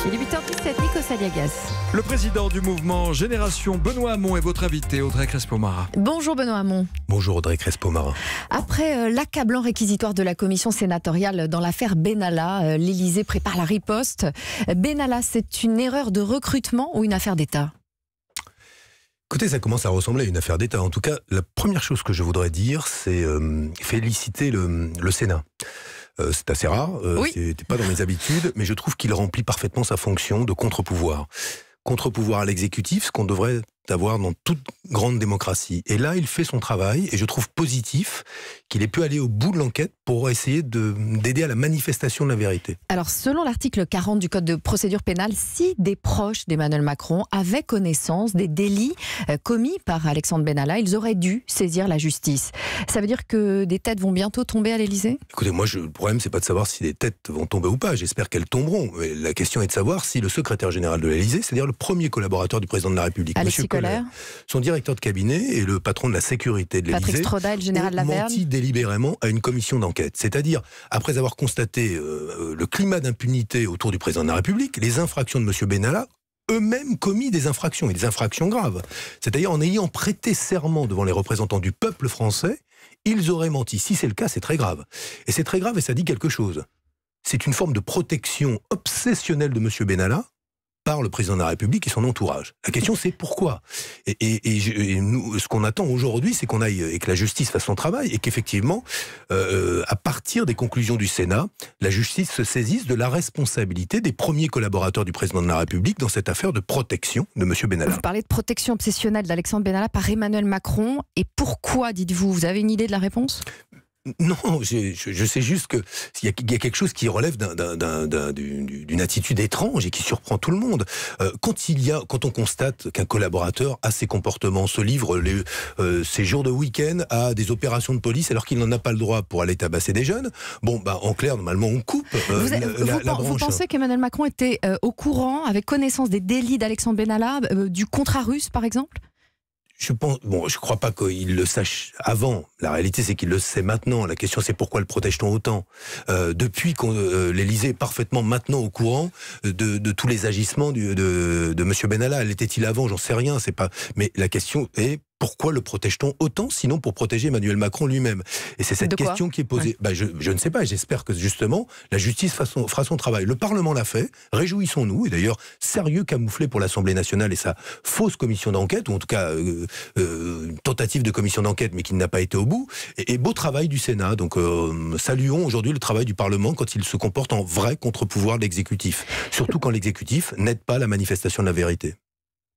Il est 8h17, Nikos Aliagas. Le président du mouvement Génération, Benoît Hamon, est votre invité, Audrey Crespo-Mara. Bonjour Benoît Hamon. Bonjour Audrey Crespo-Mara. Après l'accablant réquisitoire de la commission sénatoriale dans l'affaire Benalla, l'Élysée prépare la riposte. Benalla, c'est une erreur de recrutement ou une affaire d'État ? Écoutez, ça commence à ressembler à une affaire d'État. En tout cas, la première chose que je voudrais dire, c'est féliciter le Sénat. C'est assez rare, Oui. C'était pas dans mes habitudes, mais je trouve qu'il remplit parfaitement sa fonction de contre-pouvoir. Contre-pouvoir à l'exécutif, ce qu'on devrait avoir dans toute grande démocratie. Et là, il fait son travail, et je trouve positif qu'il ait pu aller au bout de l'enquête pour essayer d'aider à la manifestation de la vérité. Alors, selon l'article 40 du Code de procédure pénale, si des proches d'Emmanuel Macron avaient connaissance des délits commis par Alexandre Benalla, ils auraient dû saisir la justice. Ça veut dire que des têtes vont bientôt tomber à l'Élysée ? Écoutez, moi, le problème, c'est pas de savoir si les têtes vont tomber ou pas. J'espère qu'elles tomberont. Mais la question est de savoir si le secrétaire général de l'Élysée, c'est-à-dire le premier collaborateur du président de la République, Alexis Kohler, son directeur de cabinet et le patron de la sécurité de l'Élysée, Patrick Strodal, le général ont Laverne, menti délibérément à une commission d'enquête. C'est-à-dire, après avoir constaté le climat d'impunité autour du président de la République, les infractions de M. Benalla, eux-mêmes commis des infractions, et des infractions graves. C'est-à-dire, en ayant prêté serment devant les représentants du peuple français, ils auraient menti. Si c'est le cas, c'est très grave. Et c'est très grave et ça dit quelque chose. C'est une forme de protection obsessionnelle de M. Benalla par le président de la République et son entourage. La question, c'est pourquoi ? Et nous, ce qu'on attend aujourd'hui, c'est qu'on aille et que la justice fasse son travail et qu'effectivement, à partir des conclusions du Sénat, la justice se saisisse de la responsabilité des premiers collaborateurs du président de la République dans cette affaire de protection de M. Benalla. Vous parlez de protection obsessionnelle d'Alexandre Benalla par Emmanuel Macron. Et pourquoi, dites-vous ? Vous avez une idée de la réponse ? Non, je sais juste qu'il y a quelque chose qui relève d'une attitude étrange et qui surprend tout le monde. Quand on constate qu'un collaborateur a ces comportements, se livre ses jours de week-end à des opérations de police alors qu'il n'en a pas le droit pour aller tabasser des jeunes, en clair, normalement, on coupe la branche. Vous pensez qu'Emmanuel Macron était au courant, avec connaissance des délits d'Alexandre Benalla, du contrat russe, par exemple ? Je crois pas qu'il le sache avant. La réalité, c'est qu'il le sait maintenant. La question, c'est pourquoi le protège-t-on autant ? Depuis que l'Élysée est parfaitement maintenant au courant de tous les agissements de M. Benalla. L'était-il avant ? J'en sais rien. Mais la question est pourquoi le protège-t-on autant, sinon pour protéger Emmanuel Macron lui-même ? Et c'est cette question qui est posée. Ouais. Je ne sais pas. J'espère que justement la justice fera son travail. Le Parlement l'a fait. Réjouissons-nous. Et d'ailleurs, sérieux camouflé pour l'Assemblée nationale et sa fausse commission d'enquête, ou en tout cas une tentative de commission d'enquête, mais qui n'a pas été au bout. Et beau travail du Sénat. Donc saluons aujourd'hui le travail du Parlement quand il se comporte en vrai contre-pouvoir de l'exécutif. Surtout quand l'exécutif n'aide pas la manifestation de la vérité.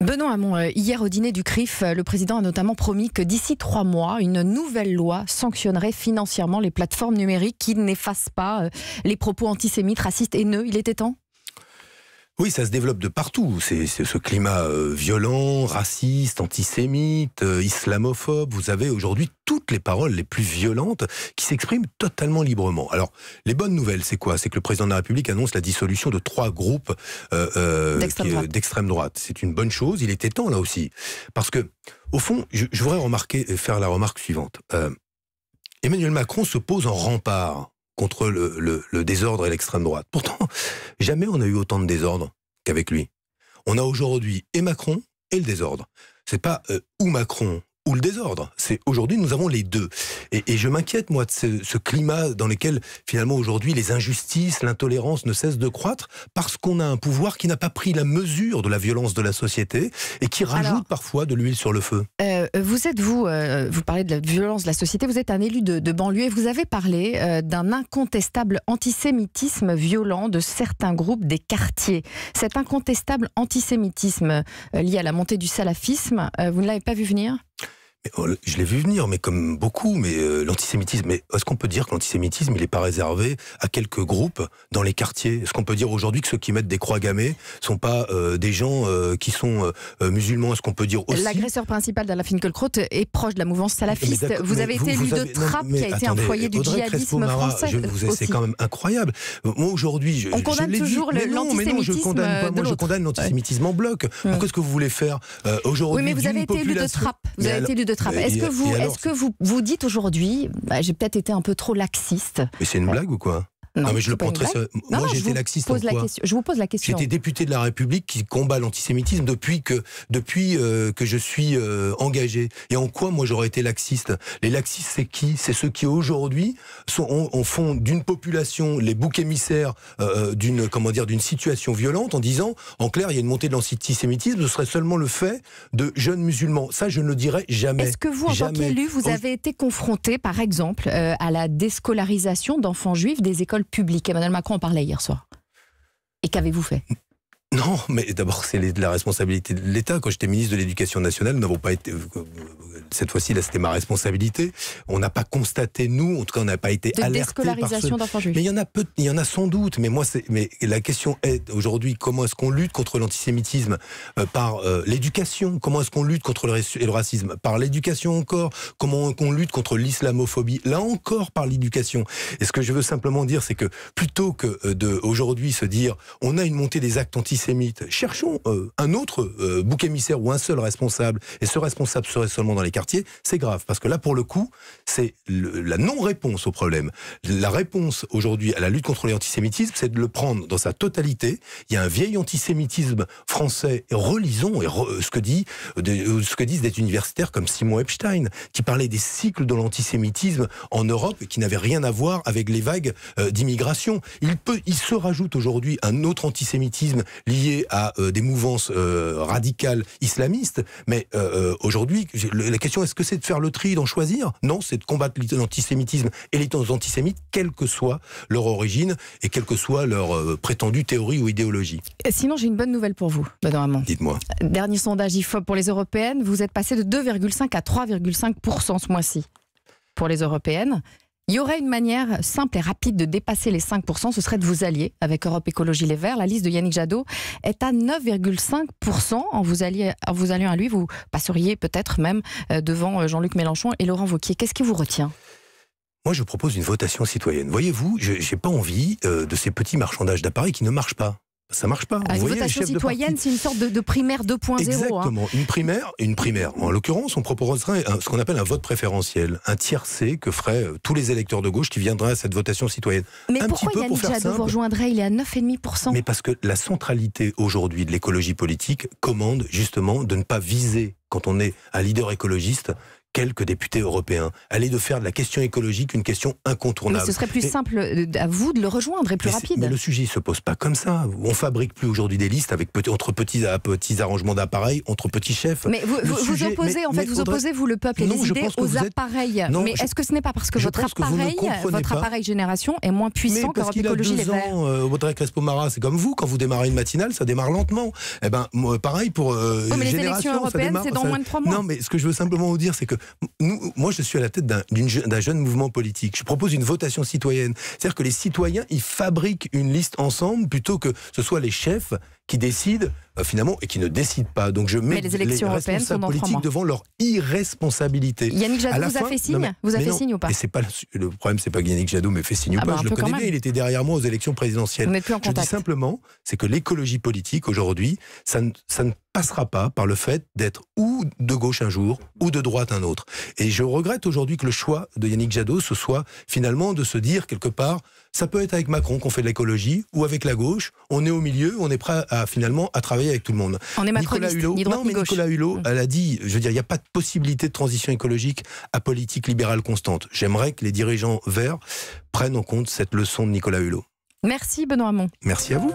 Benoît Hamon, hier au dîner du CRIF, le président a notamment promis que d'ici 3 mois, une nouvelle loi sanctionnerait financièrement les plateformes numériques qui n'effacent pas les propos antisémites, racistes, haineux. Il était temps ? Oui, ça se développe de partout. C'est ce climat violent, raciste, antisémite, islamophobe. Vous avez aujourd'hui toutes les paroles les plus violentes qui s'expriment totalement librement. Alors, les bonnes nouvelles, c'est quoi ? C'est que le président de la République annonce la dissolution de 3 groupes d'extrême droite. C'est une bonne chose. Il était temps, là aussi. Parce que, au fond, je voudrais faire la remarque suivante. Emmanuel Macron se pose en rempart contre le désordre et l'extrême droite. Pourtant, jamais on a eu autant de désordre qu'avec lui. On a aujourd'hui et Macron et le désordre. C'est pas ou Macron ou le désordre. C'est aujourd'hui nous avons les deux. Et je m'inquiète moi de ce climat dans lequel finalement aujourd'hui les injustices, l'intolérance ne cessent de croître parce qu'on a un pouvoir qui n'a pas pris la mesure de la violence de la société et qui rajoute parfois de l'huile sur le feu. Vous parlez de la violence de la société, vous êtes un élu de banlieue et vous avez parlé d'un incontestable antisémitisme violent de certains groupes des quartiers. Cet incontestable antisémitisme lié à la montée du salafisme, vous ne l'avez pas vu venir ? Je l'ai vu venir, mais comme beaucoup, mais l'antisémitisme, mais est-ce qu'on peut dire que l'antisémitisme, il n'est pas réservé à quelques groupes dans les quartiers ? Est-ce qu'on peut dire aujourd'hui que ceux qui mettent des croix gammées ne sont pas des gens qui sont musulmans ? Est-ce qu'on peut dire aussi... L'agresseur principal d'Alain Finkielkraut est proche de la mouvance salafiste. Vous avez été élu de Trappes, qui a été un foyer du djihadisme français. C'est quand même incroyable. Moi, aujourd'hui, on condamne toujours l'antisémitisme je condamne l'antisémitisme en bloc. Pourquoi est-ce que vous voulez faire aujourd'hui ? Oui, mais vous avez été élu de Trappes. Vous avez été élu de Trappes. Est-ce que vous dites aujourd'hui, j'ai peut-être été un peu trop laxiste ? Mais c'est une blague ou quoi ? Non, mais je le prends très sérieux. Moi, j'étais laxiste en quoi ? Je vous pose la question. J'étais député de la République qui combat l'antisémitisme depuis que je suis engagé. Et en quoi, moi, j'aurais été laxiste ? Les laxistes, c'est qui ? C'est ceux qui, aujourd'hui, font d'une population les boucs émissaires d'une situation violente en disant, en clair, il y a une montée de l'antisémitisme, ce serait seulement le fait de jeunes musulmans. Ça, je ne le dirais jamais. Est-ce que vous, en tant qu'élu, vous avez été confronté, par exemple, à la déscolarisation d'enfants juifs des écoles publiques ? Emmanuel Macron en parlait hier soir. Et qu'avez-vous fait ? Non, mais d'abord, c'est la responsabilité de l'État. Quand j'étais ministre de l'Éducation nationale, nous n'avons pas été... Cette fois-ci, là, c'était ma responsabilité. On n'a pas constaté, nous, en tout cas, on n'a pas été alertés par déscolarisation d'enfants juifs. Mais il y en a sans doute. Mais la question est, aujourd'hui, comment est-ce qu'on lutte contre l'antisémitisme ? Par l'éducation. Comment est-ce qu'on lutte contre le racisme ? Par l'éducation encore. Comment on lutte contre l'islamophobie ? Là encore, par l'éducation. Et ce que je veux simplement dire, c'est que plutôt que aujourd'hui se dire, on a une montée des actes antisémites, cherchons un autre bouc émissaire ou un seul responsable, et ce responsable serait seulement dans les quartiers, c'est grave, parce que là, pour le coup, c'est la non-réponse au problème. La réponse, aujourd'hui, à la lutte contre l'antisémitisme, c'est de le prendre dans sa totalité. Il y a un vieil antisémitisme français, et relisons ce que disent des universitaires comme Simon Epstein, qui parlait des cycles de l'antisémitisme en Europe, et qui n'avaient rien à voir avec les vagues d'immigration. Il se rajoute aujourd'hui un autre antisémitisme lié à des mouvances radicales islamistes, mais aujourd'hui, la question, est-ce que c'est de faire le tri, d'en choisir ? Non, c'est de combattre l'antisémitisme et les antisémites, quelle que soit leur origine et quelle que soit leur prétendue théorie ou idéologie. Sinon, j'ai une bonne nouvelle pour vous, Benoît Hamon. Dites-moi. Dernier sondage IFOP pour les européennes, vous êtes passé de 2,5 à 3,5% ce mois-ci pour les européennes. Il y aurait une manière simple et rapide de dépasser les 5%, ce serait de vous allier avec Europe Écologie Les Verts. La liste de Yannick Jadot est à 9,5%. En vous alliant à lui, vous passeriez peut-être même devant Jean-Luc Mélenchon et Laurent Wauquiez. Qu'est-ce qui vous retient ? Moi, je propose une votation citoyenne. Voyez-vous, je n'ai pas envie de ces petits marchandages d'appareils qui ne marchent pas. Ça marche pas. Une votation citoyenne, c'est une sorte de primaire 2.0. Exactement. Hein. Une primaire. En l'occurrence, on proposerait ce qu'on appelle un vote préférentiel. Un tiercé que feraient tous les électeurs de gauche qui viendraient à cette votation citoyenne. Mais pourquoi Yannick Jadot vous rejoindrait ? Il est à 9,5%. Mais parce que la centralité aujourd'hui de l'écologie politique commande justement de ne pas viser, quand on est un leader écologiste, quelques députés européens. Aller de faire de la question écologique une question incontournable. Mais ce serait plus simple à vous de le rejoindre et plus rapide. Mais le sujet ne se pose pas comme ça. On fabrique plus aujourd'hui des listes entre petits arrangements d'appareils, entre petits chefs. Mais vous opposez, vous, le peuple et les idées aux appareils. Mais est-ce que ce n'est pas parce que votre appareil génération est moins puissant qu'Europe Écologie Les Verts ? Audrey Crespo-Mara, c'est comme vous, quand vous démarrez une matinale, ça démarre lentement. Eh ben, pareil pour mais les élections européennes, c'est dans moins de 3 mois. Non, mais ce que je veux simplement vous dire, c'est que moi, je suis à la tête d'un jeune mouvement politique. Je propose une votation citoyenne. C'est-à-dire que les citoyens, ils fabriquent une liste ensemble plutôt que ce soit les chefs qui décident finalement et qui ne décident pas. Donc je mets les responsables politiques devant leur irresponsabilité. Yannick Jadot vous a fait signe ? Vous a fait signe ou pas ? Le problème, c'est pas que Yannick Jadot m'ait fait signe ou pas. Je le connais bien, il était derrière moi aux élections présidentielles. Vous n'êtes plus en contact. Je dis simplement, c'est que l'écologie politique aujourd'hui, ça ne passera pas par le fait d'être ou de gauche un jour ou de droite un autre. Et je regrette aujourd'hui que le choix de Yannick Jadot, ce soit finalement de se dire quelque part, ça peut être avec Macron qu'on fait de l'écologie ou avec la gauche, on est au milieu, on est prêt à travailler avec tout le monde. On est macroniste, ni droite ni gauche. Nicolas Hulot, elle a dit, je veux dire, il n'y a pas de possibilité de transition écologique à politique libérale constante. J'aimerais que les dirigeants verts prennent en compte cette leçon de Nicolas Hulot. Merci Benoît Hamon. Merci à vous.